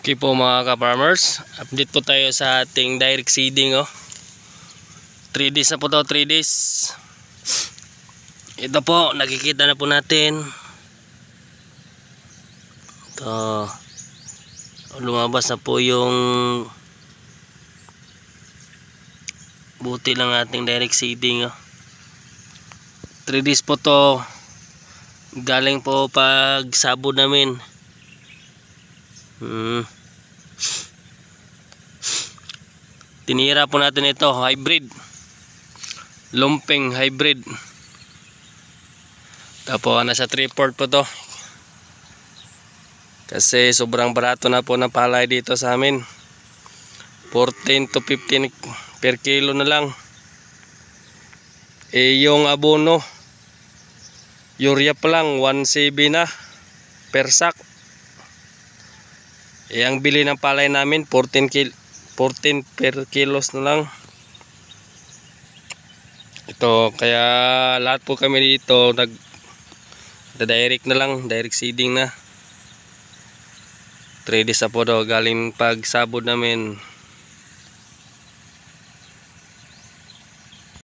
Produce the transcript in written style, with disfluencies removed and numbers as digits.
Okay po mga ka-farmers, update po tayo sa ating direct seeding 3 days na po to, 3 days. Ito po, nakikita na po natin. Ito, lumabas na po yung buti ng ating direct seeding 3 days po to. Galing po pag sabod namin. Tinira po natin ito, hybrid, lumping hybrid. Tapos nasa 3/4 po to, kasi sobrang barato na po ng palay dito sa amin. 14 to 15 per kilo na lang. Yung abono, urea pa lang 1.7 na per sack. Ang bili ng palay namin 14 per kilos na lang. Ito, kaya lahat po kami dito direct na lang, direct seeding na. 3 days na po daw galing pag sabod namin.